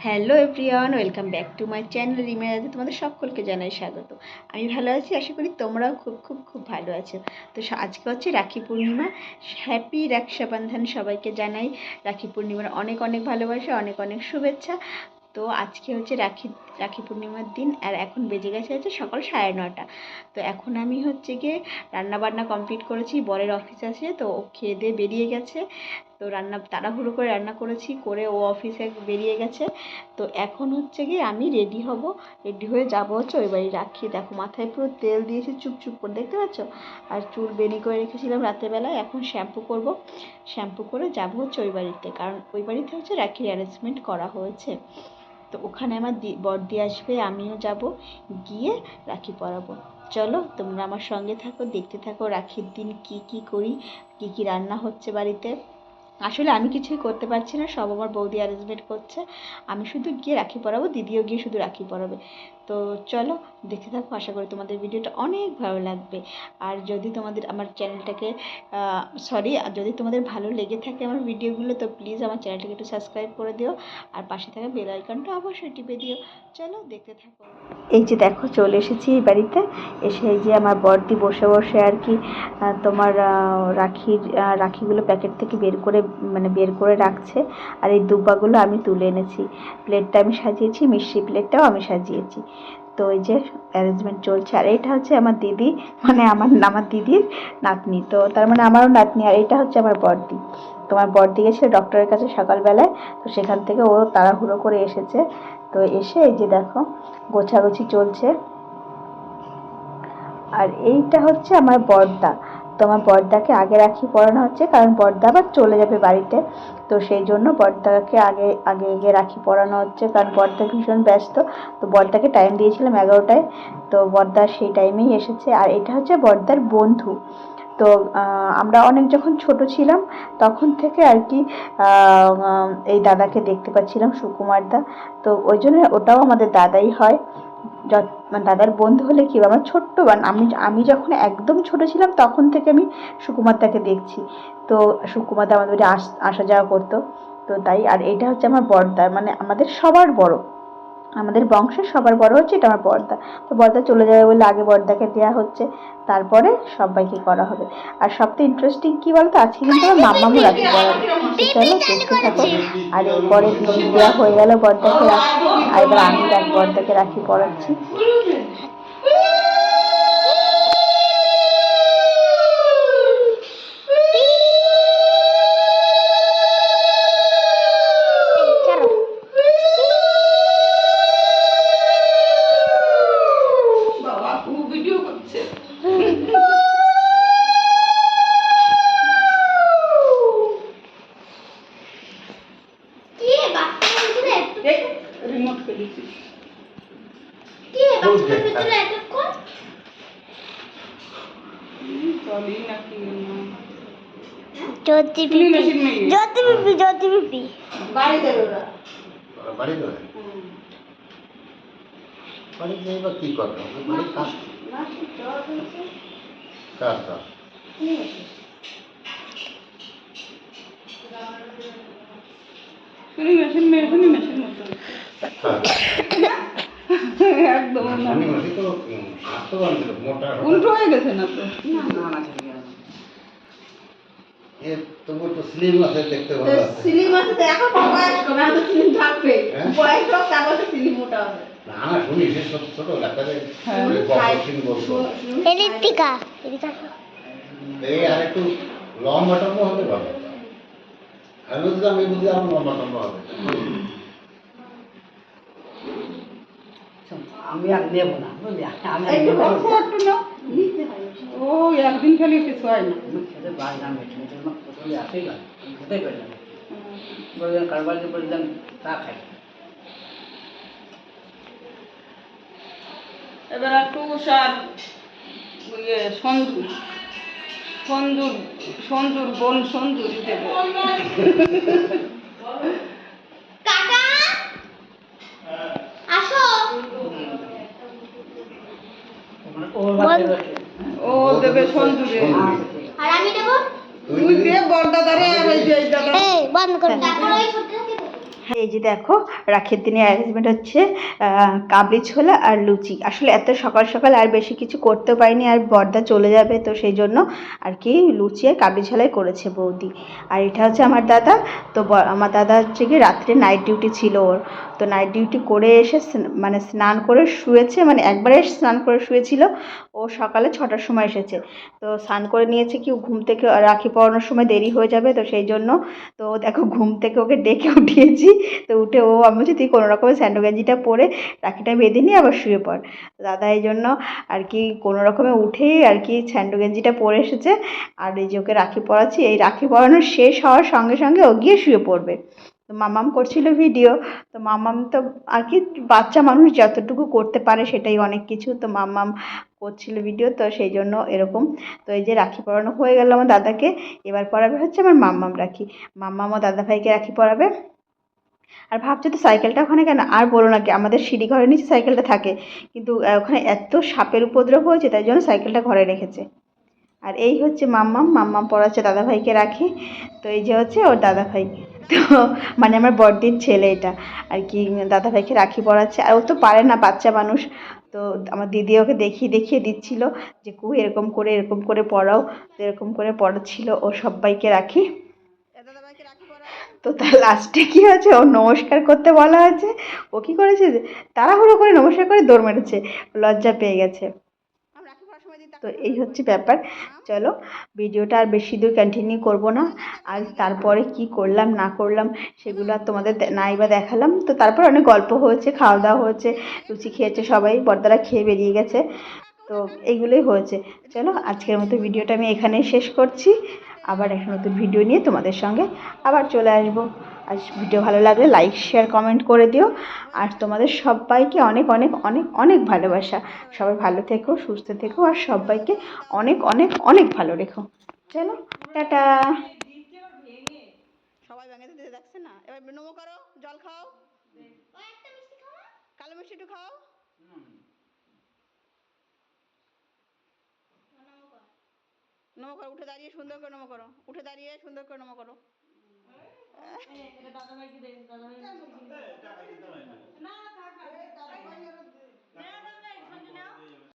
Hello everyone, welcome back to my channel রিমায়াতে তোমাদের সকলকে জানাই স্বাগত। আমি ভালো আছি, আশা করি তোমরাও খুব খুব খুব ভালো আছো। তো আজকে হচ্ছে রাখি পূর্ণিমা। হ্যাপি রক্ষাবন্ধন সবাইকে জানাই। রাখি পূর্ণিমার অনেক অনেক ভালোবাসা, অনেক অনেক শুভেচ্ছা। তো আজকে হচ্ছে রাখি পূর্ণিমার দিন, আর এখন বেজে গেছে হচ্ছে সকাল 9:30। তো এখন আমি হচ্ছে গিয়ে রান্নাবান্না কমপ্লিট করেছি, বরের অফিস আছে তো ও খেয়ে দিয়ে বেরিয়ে গেছে। তো তাড়াহুড়ো করে রান্না করেছি, করে ও অফিসে বেরিয়ে গেছে। তো এখন হচ্ছে গিয়ে আমি রেডি হব, রেডি হয়ে যাবো হচ্ছে ওই বাড়ি। রাখি দেখো মাথায় পুরো তেল দিয়েছি চুপচুপ করে, দেখতে পাচ্ছ? আর চুল বেনি করে রেখেছিলাম রাত্রেবেলায়, এখন শ্যাম্পু করব। শ্যাম্পু করে যাবো হচ্ছে ওই বাড়িতে, কারণ ওই বাড়িতে হচ্ছে রাখির অ্যারেঞ্জমেন্ট করা হয়েছে। তো ওখানে আমার বড়দি আসবে, আমিও যাব, গিয়ে রাখি পরাবো। চলো তোমরা আমার সঙ্গে থাকো, দেখতে থাকো রাখির দিন কি কি করি, কি কি রান্না হচ্ছে বাড়িতে। আসলে আমি কিছুই করতে পারছি না, সব আমার বৌদি অ্যারেঞ্জমেন্ট করছে। আমি শুধু গিয়ে রাখি পরাবো, দিদিও গিয়ে শুধু রাখি পরাবে। তো চলো দেখতে থাকো, আশা করি তোমাদের ভিডিওটা অনেক ভালো লাগবে। আর যদি তোমাদের আমার চ্যানেলটাকে যদি তোমাদের ভালো লেগে থাকে আমার ভিডিওগুলো, তো প্লিজ আমার চ্যানেলটাকে একটু সাবস্ক্রাইব করে দিও, আর পাশে থাকা বেল আইকনটা অবশ্যই টিপে দিও। চলো দেখতে থাকো। এই যে দেখো চলে এসেছি এই বাড়িতে। এসে এই যে আমার বড়দি বসে বসে আর কি তোমার রাখিগুলো প্যাকেট থেকে বের করে রাখছে। আর এই দুব্বাগুলো আমি তুলে এনেছি, প্লেটটা আমি সাজিয়েছি, মিষ্টি প্লেটটাও আমি সাজিয়েছি। তো এই যে অ্যারেঞ্জমেন্ট চলছে। আর এটা হচ্ছে আমার দিদি, মানে আমার দিদির নাতনি, তো তার মানে আমারও নাতনি। আর এটা হচ্ছে আমার বড়দি। তোমার বড়দি গেছিল ডক্টরের কাছে সকালবেলায়, তো সেখান থেকে ও তাড়াহুড়ো করে এসেছে। তো এসে এই যে দেখো গোছাগুছি চলছে। আর এইটা হচ্ছে আমার বড়দা। তো আমার বড়দাকে আগে রাখি পরানো হচ্ছে, কারণ বড়দা আবার চলে যাবে বাড়িতে। তো সেই জন্য বড়দাকে আগে আগে রাখি পরানো হচ্ছে, কারণ বড়দা ভীষণ ব্যস্ত। তো বড়দাকে টাইম দিয়েছিলাম 11টায়, তো বড়দা সেই টাইমেই এসেছে। আর এটা হচ্ছে বড়দার বন্ধু। তো আমরা অনেক যখন ছোট ছিলাম তখন থেকে আর কি এই দাদাকে দেখতে পাচ্ছিলাম, সুকুমার দা। তো ওই জন্য ওটাও আমাদের দাদাই হয়। মানে দাদার বন্ধু হলে কি, আমার ছোট্ট আমি যখন একদম ছোট ছিলাম তখন থেকে আমি সুকুমার দাকে দেখছি। তো সুকুমার দা আমাদের আসা যাওয়া করতো। তো তাই। আর এটা হচ্ছে আমার বড়দা, মানে আমাদের সবার বড়, আমাদের বংশের সবার বড় হচ্ছে এটা আমার বড়দা। তো বড়দা চলে যাবে বলে আগে বড়দাকে দেওয়া হচ্ছে, তারপরে সবাইকে করা হবে। আর সবথেকে ইন্টারেস্টিং কি বলতো, আজকে কিন্তু আমার মাম্মামও রাখি পরাবে। চলো দেখতে থাকো। আর এরপরে দেওয়া হয়ে গেল বড়দাকে রাখি, আর এবার আমি বড়দাকে রাখি পরাচ্ছি। উল্টো হয়ে গেছে না তো? তবু তো স্লিম আছে, দেখতে ভালো আছে। স্লিম আছে তো, এখন বয়স কমে তো স্লিম থাকবে। বয়স হোক তারপর তো স্লিম মোটা হবে। না না, শুনি সে ছোট ছোট ডাক্তারে বক্সিং বলতো। এলিপ্টিকা এই আর একটু লম্বা টম্বা হলে ভালো। আমি বুঝি আরো লম্বা টম্বা হবে। আমি আর নেব না, বুঝলি? আমি ও একদিন খালি কিছু হয় না, খেতে পারি না, প্রথমে আসেই না, খেতে পারি না। বললেন কারবারে বললেন তা খাই। এবার একটু সার সঞ্জুর সঞ্জুর সঞ্জুর বোন সঞ্জুর দেব। ও দেবে সঞ্জুরে, আর আমি দেব তুই দে বড়দাদারে। আর এই যে দাদা বন্ধ করে এই যে দেখো রাখির দিনে অ্যারেঞ্জমেন্ট হচ্ছে কাবলি ছোলা আর লুচি। আসলে এত সকাল সকাল আর বেশি কিছু করতেও পারিনি, আর বর্দা চলে যাবে তো সেই জন্য আর কি লুচি আর কাবলি ছোলাই করেছে বৌদি। আর এটা হচ্ছে আমার দাদা। তো আমার দাদা হচ্ছে কি রাত্রে নাইট ডিউটি ছিল ওর, তো নাইট ডিউটি করে এসে মানে স্নান করে শুয়েছে, মানে একবারে স্নান করে শুয়েছিল। ও সকালে 6টার সময় এসেছে, তো স্নান করে নিয়েছে কি ঘুম থেকে, রাখি পরানোর সময় দেরি হয়ে যাবে তো সেই জন্য। তো দেখো ঘুম থেকে ওকে ডেকে উঠিয়েছি, তো উঠে ও আমি বলছি তুই কোনো রকমের স্যান্ডো গেঞ্জিটা পরে রাখিটা বেঁধে নিয়ে আবার শুয়ে পড়। দাদা এই জন্য আর কি কোনো রকমে উঠেই আর কি স্যান্ডো গেঞ্জিটা পরে এসেছে। আর এই যে ওকে রাখি পরাচ্ছি, এই রাখি পরানো শেষ হওয়ার সঙ্গে সঙ্গে ও গিয়ে শুয়ে পড়বে। তো মামাম করছিল ভিডিও। তো মামাম তো আর কি বাচ্চা মানুষ যতটুকু করতে পারে সেটাই অনেক কিছু। তো মামাম করছিল ভিডিও, তো সেই জন্য এরকম। তো এই যে রাখি পরানো হয়ে গেল আমার দাদাকে, এবার পরাবে হচ্ছে আমার মাম্মাম রাখি। মাম্মাম ও দাদা ভাইকে রাখি পরাবে। আর ভাবছো তো সাইকেলটা ওখানে কেন, আর বলো না কি আমাদের সিঁড়ি ঘরের নিচে সাইকেলটা থাকে, কিন্তু ওখানে এত সাপের উপদ্রব হয়েছে তাই জন্য সাইকেলটা ঘরে রেখেছে। আর এই হচ্ছে মাম্মাম, মাম্মাম পড়াচ্ছে দাদাভাইকে রাখি। তো এই যে হচ্ছে ওর দাদাভাই, তো মানে আমার বড়দির ছেলে এটা আর কি দাদাভাইকে রাখি পড়াচ্ছে। আর ও তো পারে না, বাচ্চা মানুষ। তো আমার দিদি ওকে দেখিয়ে দেখিয়ে দিচ্ছিল যে এরকম করে পড়াও। তো এরকম করে পড়াচ্ছিল ও সবাইকে রাখি। তো তার লাস্টে কি হয়েছে, ও নমস্কার করতে বলা হয়েছে, ও কি করেছে তাড়াহুড়ো করে নমস্কার করে দৌড় মেরেছে, লজ্জা পেয়ে গেছে। তো এই হচ্ছে ব্যাপার। চলো ভিডিওটা আর বেশি দূর কন্টিনিউ করব না। আর তারপরে কি করলাম না করলাম সেগুলো আর তোমাদের নাই বা দেখালাম। তো তারপর অনেক গল্প হয়েছে, খাওয়া দাওয়া হয়েছে, লুচি খেয়েছে সবাই, বড়দারা খেয়ে বেরিয়ে গেছে। তো এইগুলোই হয়েছে। চলো আজকের মতো ভিডিওটা আমি এখানেই শেষ করছি। আবার একটা নতুন ভিডিও নিয়ে তোমাদের সঙ্গে আবার চলে আসবো। আর ভিডিও ভালো লাগলে লাইক শেয়ার কমেন্ট করে দিও। আর তোমাদের সবাইকে অনেক অনেক অনেক অনেক ভালোবাসা। সবাই ভালো থেকো, সুস্থ থেকো, আর সবাইকে অনেক অনেক অনেক ভালো রেখো। চলো টাটা। সবাই ভেঙে দিতে দেখছে না, এবার নমো করো, জল খাও, কালো মিষ্টি একটু খাও। নমো করো, উঠে দাঁড়িয়ে সুন্দর করে নমো করো, উঠে দাঁড়িয়ে সুন্দর করে নমো করো। দাদা ভাইকে দে, দাদা ভাই না